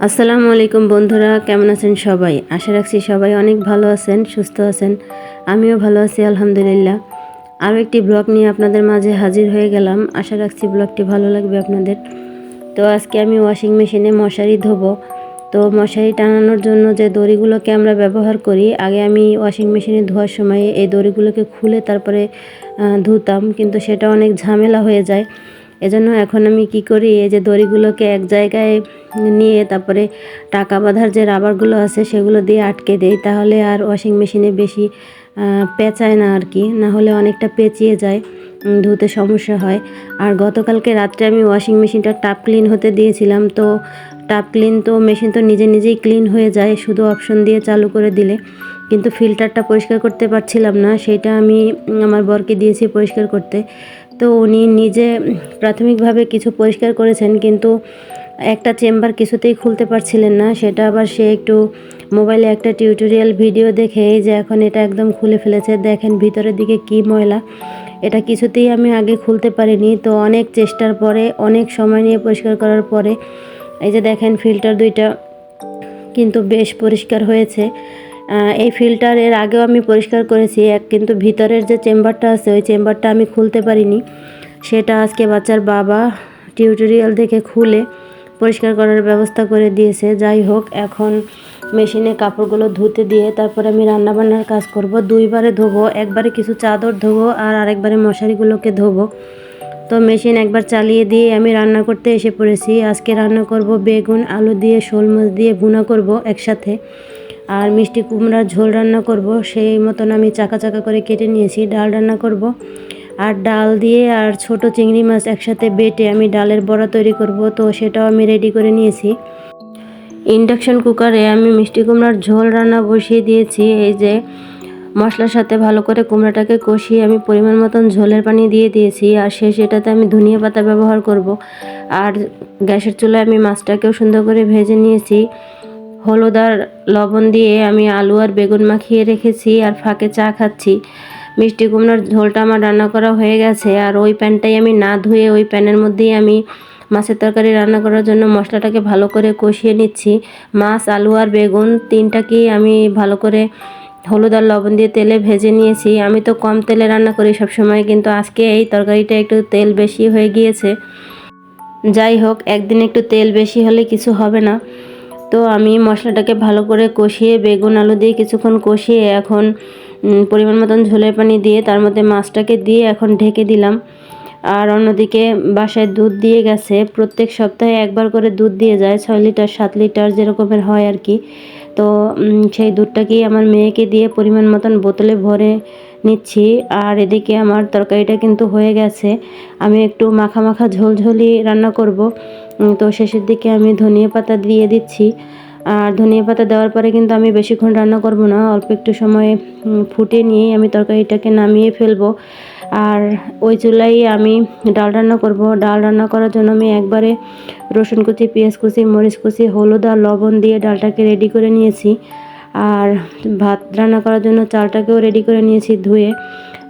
আসসালামু আলাইকুম বন্ধুরা, কেমন আছেন সবাই? আশা রাখছি সবাই অনেক ভালো আছেন, সুস্থ আছেন। আমিও ভালো আছি আলহামদুলিল্লাহ। আরও একটি ব্লগ নিয়ে আপনাদের মাঝে হাজির হয়ে গেলাম। আশা রাখছি ব্লগটি ভালো লাগবে আপনাদের। তো আজকে আমি ওয়াশিং মেশিনে মশারি ধোবো। তো মশারি টানানোর জন্য যে দড়িগুলোকে আমরা ব্যবহার করি, আগে আমি ওয়াশিং মেশিনে ধোয়ার সময় এই দড়িগুলোকে খুলে তারপরে ধুতাম, কিন্তু সেটা অনেক ঝামেলা হয়ে যায়। এজন্য এখন আমি কি করি, এই যে দড়িগুলোকে এক জায়গায় নিয়ে তারপরে টাকা বাঁধার যে রাবারগুলো আছে সেগুলো দিয়ে আটকে দেই, তাহলে আর ওয়াশিং মেশিনে বেশি পেঁচায় না আর কি, না হলে অনেকটা পেঁচিয়ে যায়, ধুতে সমস্যা হয়। আর গতকালকে রাত্রে আমি ওয়াশিং মেশিনটা টাপ ক্লিন হতে দিয়েছিলাম। তো টাপ ক্লিন তো মেশিন তো নিজে নিজেই ক্লিন হয়ে যায় শুধু অপশন দিয়ে চালু করে দিলে, কিন্তু ফিল্টারটা পরিষ্কার করতে পারছিলাম না। সেটা আমি আমার বরকে দিয়েছি পরিষ্কার করতে। তো উনি নিজে প্রাথমিকভাবে কিছু পরিষ্কার করেছেন, কিন্তু একটা চেম্বার কিছুতেই খুলতে পারছিলেন না। সেটা আবার সে একটু মোবাইলে একটা টিউটোরিয়াল ভিডিও দেখে যে এখন এটা একদম খুলে ফেলেছে, দেখেন ভিতরের দিকে কি ময়লা। এটা কিছুতেই আমি আগে খুলতে পারিনি। তো অনেক চেষ্টার পরে, অনেক সময় নিয়ে পরিষ্কার করার পরে এই যে দেখেন ফিল্টার দুইটা কিন্তু বেশ পরিষ্কার হয়েছে। এই ফিল্টার এর আগেও আমি পরিষ্কার করেছি কিন্তু ভিতরের যে চেম্বারটা আছে ওই চেম্বারটা আমি খুলতে পারিনি। সেটা আজকে বাচ্চার বাবা টিউটোরিয়াল দেখে খুলে পরিষ্কার করার ব্যবস্থা করে দিয়েছে। যাই হোক, এখন মেশিনে কাপড়গুলো ধুতে দিয়ে তারপরে আমি রান্নাবান্নার কাজ করব। দুইবারে ধোবো, একবারে কিছু চাদর ধোবো আর আরেকবারে মশারিগুলোকে ধোবো। তো মেশিন একবার চালিয়ে দিয়ে আমি রান্না করতে এসে পড়েছি। আজকে রান্না করব বেগুন আলু দিয়ে শোল মাছ দিয়ে ভুনা করব একসাথে, আর মিষ্টি কুমড়ার ঝোল রান্না করব। সেই মতন আমি চাকা চাকা করে কেটে নিয়েছি। ডাল রান্না করব, আর ডাল দিয়ে আর ছোট চিংড়ি মাছ একসাথে বেটে আমি ডালের বড়া তৈরি করব। তো সেটাও আমি রেডি করে নিয়েছি। ইন্ডাকশন কুকারে আমি মিষ্টি কুমড়ার ঝোল রান্না বসিয়ে দিয়েছি। এই যে মশলার সাথে ভালো করে কুমড়াটাকে কষিয়ে আমি পরিমাণ মতন ঝোলের পানি দিয়ে দিয়েছি, আর সেটাতে আমি ধনিয়া পাতা ব্যবহার করব। আর গ্যাসের চুলায় আমি মাছটাকেও সুন্দর করে ভেজে নিয়েছি। হলুদ আর লবণ দিয়ে আমি আলু আর বেগুন মাখিয়ে রেখেছি, আর ফাঁকে চা খাচ্ছি। মিষ্টি কুমড়ার ঝোলটা আমার রান্না করা হয়ে গেছে, আর ওই প্যানটাই আমি না ধুয়ে ওই প্যানের মধ্যেই আমি মাছের তরকারি রান্না করার জন্য মশলাটাকে ভালো করে কষিয়ে নিচ্ছি। মাছ আলু আর বেগুন তিনটাকেই আমি ভালো করে হলুদ আর লবণ দিয়ে তেলে ভেজে নিয়েছি। আমি তো কম তেলে রান্না করি সবসময়, কিন্তু আজকে এই তরকারিটা একটু তেল বেশি হয়ে গিয়েছে। যাই হোক, একদিন একটু তেল বেশি হলে কিছু হবে না। তো আমি মশলাটাকে ভালো করে কষিয়ে বেগুন আলু দিয়ে কিছুক্ষণ কষিয়ে এখন পরিমাণ মতন ঝোলের পানি দিয়ে তার মধ্যে মাছটাকে দিয়ে এখন ঢেকে দিলাম। আর অন্যদিকে বাসায় দুধ দিয়ে গেছে, প্রত্যেক সপ্তাহে একবার করে দুধ দিয়ে যায়, 6 লিটার 7 লিটার যেরকমের হয় আর কি। তো সেই দুধটাকেই আমার মেয়েকে দিয়ে পরিমাণ মতন বোতলে ভরে নিচ্ছি। আর এদিকে আমার তরকারিটা কিন্তু হয়ে গেছে। আমি একটু মাখা মাখা ঝোলঝোলি রান্না করব। তো শেষের দিকে আমি ধনিয়া পাতা দিয়ে দিচ্ছি। আর ধনিয়া পাতা দেওয়ার পরে কিন্তু আমি বেশিক্ষণ রান্না করব না, অল্প একটু সময় ফুটিয়ে নিয়েই আমি তরকারিটাকে নামিয়ে ফেলবো। আর ওই চুলাই আমি ডাল রান্না করব। ডাল রান্না করার জন্য আমি একবারে রসুন কুচি, পেঁয়াজ কুচি, মরিচ কুচি, হলুদ আর লবণ দিয়ে ডালটাকে রেডি করে নিয়েছি। আর ভাত রান্না করার জন্য চালটাকেও রেডি করে নিয়েছি ধুয়ে।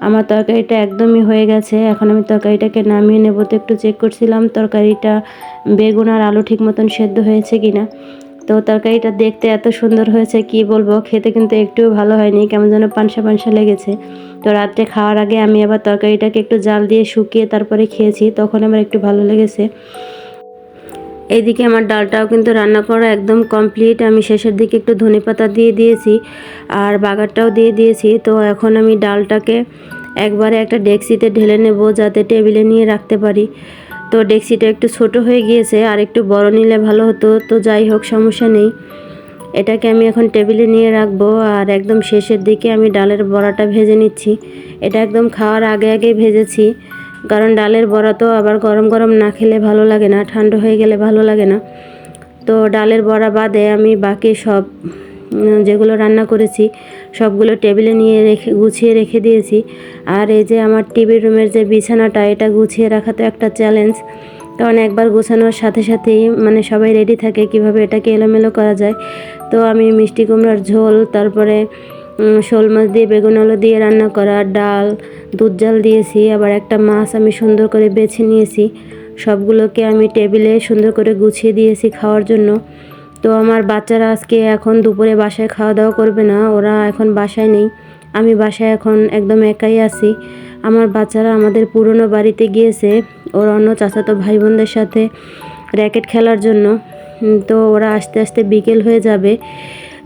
আমার তরকারিটা একদমই হয়ে গেছে। এখন আমি তরকারিটাকে নামিয়ে নেব। তো একটু চেক করছিলাম তরকারিটা বেগুন আর আলু ঠিক মতন সেদ্ধ হয়েছে কিনা। তো তরকারিটা দেখতে এত সুন্দর হয়েছে কি বলবো, খেতে কিন্তু একটুও ভালো হয়নি, কেমন যেন পানসা পানসা লেগেছে। তো রাত্রে খাওয়ার আগে আমি আবার তরকারিটাকে একটু জাল দিয়ে শুকিয়ে তারপরে খেয়েছি, তখন আমার একটু ভালো লেগেছে। এইদিকে আমার ডালটাও কিন্তু রান্না করা একদম কমপ্লিট। আমি শেষের দিকে একটু ধনেপাতা দিয়ে দিয়েছি আর বাগারটাও দিয়ে দিয়েছি। তো এখন আমি ডালটাকে একবারে একটা ডেকচিতে ঢেলে নেব, যাতে টেবিলে নিয়ে রাখতে পারি। তো ডেকচিটা একটু ছোট হয়ে গিয়েছে, আর একটু বড় নিলে ভালো হতো। তো যাই হোক, সমস্যা নেই। এটাকে আমি এখন টেবিলে নিয়ে রাখবো। আর একদম শেষের দিকে আমি ডালের বড়াটা ভেজে নিচ্ছি। এটা একদম খাওয়ার আগে আগে ভেজেছি, কারণ ডালের বড়া তো আবার গরম গরম না খেলে ভালো লাগে না, ঠান্ডা হয়ে গেলে ভালো লাগে না। তো ডালের বড়া বাদে আমি বাকি সব যেগুলো রান্না করেছি সবগুলো টেবিলে নিয়ে গুছিয়ে রেখে দিয়েছি। আর এই যে আমার টিভি রুমের যে বিছানাটা, এটা গুছিয়ে রাখা তো একটা চ্যালেঞ্জ, কারণ একবার গোছানোর সাথে সাথেই মানে সবাই রেডি থাকে কিভাবে এটাকে এলোমেলো করা যায়। তো আমি মিষ্টি কুমড়ার ঝোল, তারপরে শোল মাছ দিয়ে বেগুন আলু দিয়ে রান্না করা, ডাল, দুধ জাল দিয়েছি। আবার একটা মাছ আমি সুন্দর করে বেছে নিয়েছি, সবগুলোকে আমি টেবিলে সুন্দর করে গুছিয়ে দিয়েছি খাওয়ার জন্য। তো আমার বাচ্চারা আজকে এখন দুপুরে বাসায় খাওয়া দাওয়া করবে না, ওরা এখন বাসায় নেই। আমি বাসায় এখন একদম একাই আছি। আমার বাচ্চারা আমাদের পুরনো বাড়িতে গিয়েছে ওর অন্য চাচাতো ভাই বোনদের সাথে র্যাকেট খেলার জন্য। তো ওরা আস্তে আস্তে বিকেল হয়ে যাবে।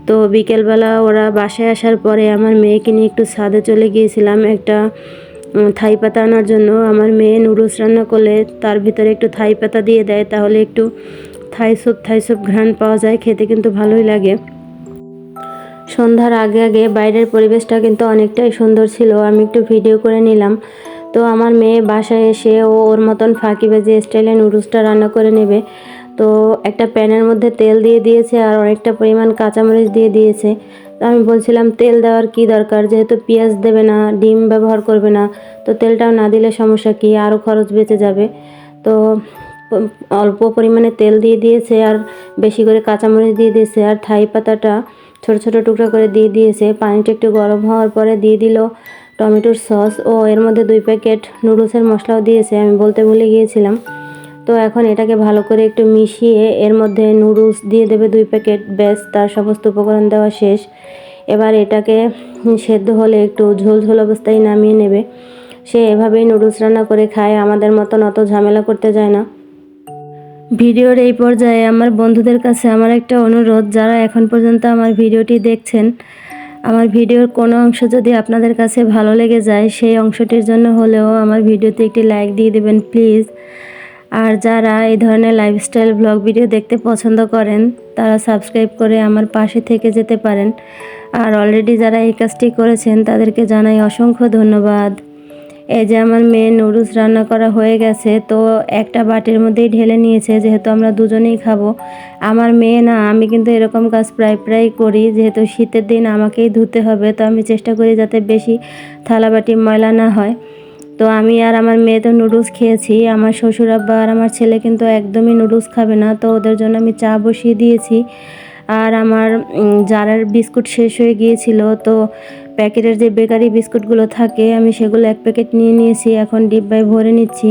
তো বিকেলবেলা ওরা বাসায় আসার পরে আমার মেয়েকে নিয়ে একটু ছাদে চলে গিয়েছিলাম একটা থাই পাতা আনার জন্য। আমার মেয়ে নুডলস রান্না করলে তার ভিতরে একটু থাই পাতা দিয়ে দেয়, তাহলে একটু থাই স্যুপ ঘ্রাণ পাওয়া যায়, খেতে কিন্তু ভালোই লাগে। সন্ধ্যার আগে আগে বাইরের পরিবেশটা কিন্তু অনেকটাই সুন্দর ছিল, আমি একটু ভিডিও করে নিলাম। তো আমার মেয়ে বাসায় এসে ওর মতন ফাঁকিবাজি স্টাইলে নুডলসটা রান্না করে নেবে। তো একটা প্যানের মধ্যে তেল দিয়ে দিয়েছে আর অনেকটা পরিমাণ কাঁচামরিচ দিয়ে দিয়েছে। তো আমি বলছিলাম তেল দেওয়ার কি দরকার, যেহেতু পেঁয়াজ দেবে না, ডিম ব্যবহার করবে না, তো তেলটাও না দিলে সমস্যা কি, আরও খরচ বেঁচে যাবে। তো অল্প পরিমাণে তেল দিয়ে দিয়েছে আর বেশি করে কাঁচামরিচ দিয়ে দিয়েছে আর থাই পাতাটা ছোট ছোট টুকরা করে দিয়ে দিয়েছে। পানিটা একটু গরম হওয়ার পরে দিয়ে দিল টমেটোর সস ও এর মধ্যে 2 প্যাকেট নুডলসের মশলাও দিয়েছে, আমি বলতে ভুলে গিয়েছিলাম। তো এখন এটাকে ভালো করে একটু মিশিয়ে এর মধ্যে নুডলস দিয়ে দেবে 2 প্যাকেট, ব্যাস তার সমস্ত উপকরণ দেওয়া শেষ। এবার এটাকে সেদ্ধ হলে একটু ঝোল ঝোল অবস্থায় নামিয়ে নেবে। সে এভাবেই নুডলস রান্না করে খায়, আমাদের মতন অত ঝামেলা করতে যায় না। ভিডিওর এই পর্যায়ে আমার বন্ধুদের কাছে আমার একটা অনুরোধ, যারা এখন পর্যন্ত আমার ভিডিওটি দেখছেন, আমার ভিডিওর কোনো অংশ যদি আপনাদের কাছে ভালো লেগে যায়, সেই অংশটির জন্য হলেও আমার ভিডিওতে একটি লাইক দিয়ে দেবেন প্লিজ। আর যারা এই ধরনের লাইফস্টাইল ব্লগ ভিডিও দেখতে পছন্দ করেন, তারা সাবস্ক্রাইব করে আমার পাশে থেকে যেতে পারেন। আর অলরেডি যারা এই কাজটি করেছেন তাদেরকে জানাই অসংখ্য ধন্যবাদ। এই যে আমার মেয়ে নুডলস রান্না করা হয়ে গেছে, তো একটা বাটির মধ্যেই ঢেলে নিয়েছে, যেহেতু আমরা দুজনেই খাবো। আমার মেয়ে না, আমি কিন্তু এরকম কাজ প্রায় করি, যেহেতু শীতের দিন আমাকেই ধুতে হবে, তো আমি চেষ্টা করি যাতে বেশি থালা বাটি ময়লা না হয়। তো আমি আর আমার মেয়ে তো নুডলস খেয়েছি, আমার শ্বশুর আব্বা আর আমার ছেলে কিন্তু একদমই নুডলস খাবে না, তো ওদের জন্য আমি চা বসিয়ে দিয়েছি। আর আমার জারের বিস্কুট শেষ হয়ে গিয়েছিল, তো প্যাকেটের যে বেকারি বিস্কুটগুলো থাকে আমি সেগুলো 1 প্যাকেট নিয়ে নিয়েছি, এখন ডিব্বায় ভরে নিচ্ছি।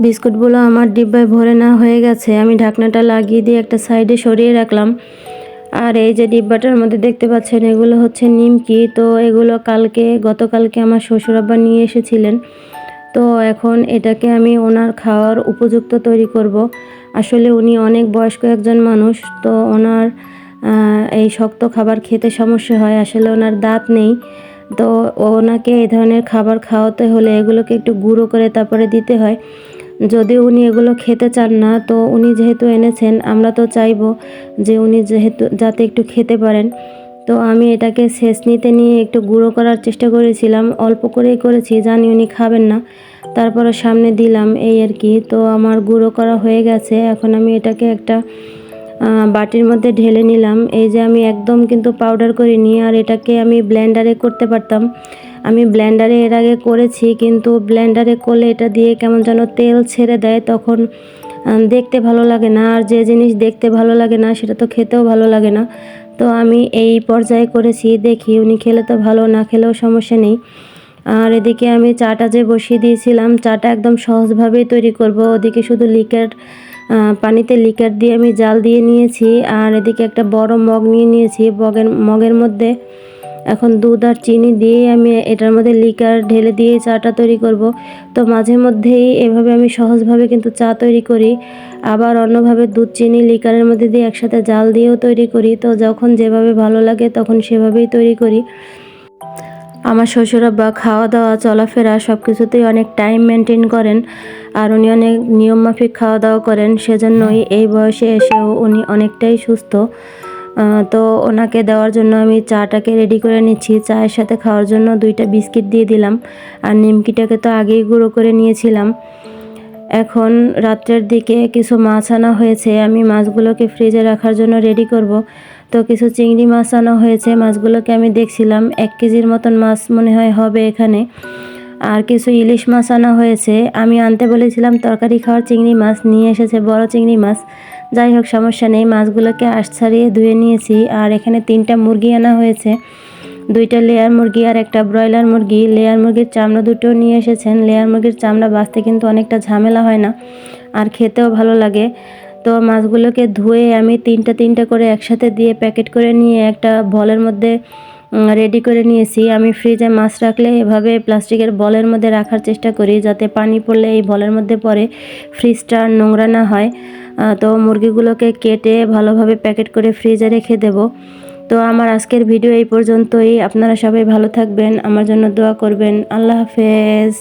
বিস্কুটগুলো আমার ডিব্বায় ভরে না হয়ে গেছে, আমি ঢাকনাটা লাগিয়ে দিয়ে একটা সাইডে সরিয়ে রাখলাম। আর এই যে ডিব্বাটার মধ্যে দেখতে পাচ্ছেন, এগুলো হচ্ছে নিমকি। তো এগুলো গতকালকে আমার শ্বশুর আব্বা নিয়ে এসেছিলেন। তো এখন এটাকে আমি ওনার খাওয়ার উপযুক্ত তৈরি করব। আসলে উনি অনেক বয়স্ক একজন মানুষ, তো ওনার এই শক্ত খাবার খেতে সমস্যা হয়, আসলে ওনার দাঁত নেই। তো ওনাকে এই ধরনের খাবার খাওয়াতে হলে এগুলোকে একটু গুঁড়ো করে তারপরে দিতে হয়। যদিও উনি এগুলো খেতে চান না, তো উনি যেহেতু এনেছেন, আমরা তো চাইবো যে উনি যাতে একটু খেতে পারেন। তো আমি এটাকে ছেঁচনিতে নিয়ে একটু গুঁড়ো করার চেষ্টা করেছিলাম, অল্প করেই করেছি, জানি উনি খাবেন না, তারপরে সামনে দিলাম এই আর কি। তো আমার গুঁড়ো করা হয়ে গেছে, এখন আমি এটাকে একটা বাটির মধ্যে ঢেলে নিলাম। এই যে আমি একদম কিন্তু পাউডার করিনি, আর এটাকে আমি ব্লেন্ডারে করতে পারতাম। আমি ব্লেন্ডারে এর আগে করেছি, কিন্তু ব্লেন্ডারে করলে এটা দিয়ে কেমন যেন তেল ছেড়ে দেয়, তখন দেখতে ভালো লাগে না, আর যে জিনিস দেখতে ভালো লাগে না সেটা তো খেতেও ভালো লাগে না। তো আমি এই পর্যায়ে করেছি, দেখি উনি খেলে তো ভালো, না খেলেও সমস্যা নেই। আর এদিকে আমি চাটা যে বসিয়ে দিয়েছিলাম, চাটা একদম সহজভাবেই তৈরি করব। ওদিকে শুধু পানিতে লিকার দিয়ে আমি জাল দিয়ে নিয়েছি, আর এদিকে একটা বড় মগ নিয়ে নিয়েছি। মগের মধ্যে এখন দুধ আর চিনি দিয়ে আমি এটার মধ্যে লিকার ঢেলে দিয়ে চাটা তৈরি করব। তো মাঝে মধ্যেই এভাবে আমি সহজভাবে কিন্তু চা তৈরি করি, আবার অন্যভাবে দুধ চিনি লিকারের মধ্যে দিয়ে একসাথে জাল দিয়েও তৈরি করি। তো যখন যেভাবে ভালো লাগে তখন সেভাবেই তৈরি করি। আমার শ্বশুরাব্বা খাওয়া দাওয়া চলাফেরা সব কিছুতেই অনেক টাইম মেনটেন করেন, আর উনি অনেক নিয়মমাফিক খাওয়া দাওয়া করেন, সেজন্যই এই বয়সে এসেও উনি অনেকটাই সুস্থ। তো ওনাকে দেওয়ার জন্য আমি চাটাকে রেডি করে নিচ্ছি। চায়ের সাথে খাওয়ার জন্য 2টা বিস্কিট দিয়ে দিলাম, আর নিমকিটাকে তো আগেই গুঁড়ো করে নিয়েছিলাম। এখন রাত্রের দিকে কিছু মাছ আনা হয়েছে, আমি মাছগুলোকে ফ্রিজে রাখার জন্য রেডি করব। তো কিছু চিংড়ি মাছ আনা হয়েছে, মাছগুলোকে আমি দেখছিলাম 1 কেজির মতন মাছ মনে হয় হবে এখানে। আর কিছু ইলিশ মাছ আনা হয়েছে, আমি আনতে বলেছিলাম তরকারি খাওয়ার চিংড়ি মাছ, নিয়ে এসেছে বড় চিংড়ি মাছ। যাই হোক, সমস্যা নেই। মাছগুলোকে আঁশ ছাড়িয়ে ধুয়ে নিয়েছি। আর এখানে 3টা মুরগি আনা হয়েছে, 2টা লেয়ার মুরগি আর একটা ব্রয়লার মুরগি। লেয়ার মুরগির চামড়া দুটো নিয়ে এসেছেন। লেয়ার মুরগির চামড়া বাছতে কিন্তু অনেকটা ঝামেলা হয় না, আর খেতেও ভালো লাগে। তো মাছগুলোকে ধুয়ে আমি 3টা করে একসাথে দিয়ে প্যাকেট করে নিয়ে একটা বলের মধ্যে রেডি করে নিয়েছি। আমি ফ্রিজে মাছ রাখলে এভাবে প্লাস্টিকের বলের মধ্যে রাখার চেষ্টা করি, যাতে পানি পড়লে এই বলের মধ্যে পড়ে ফ্রিজটা নোংরা না হয়। তো মুরগিগুলোকে কেটে ভালোভাবে প্যাকেট করে ফ্রিজে রেখে দেব। তো আমার আজকের ভিডিও এই পর্যন্তই। আপনারা সবাই ভালো থাকবেন, আমার জন্য দোয়া করবেন। আল্লাহ হাফেজ।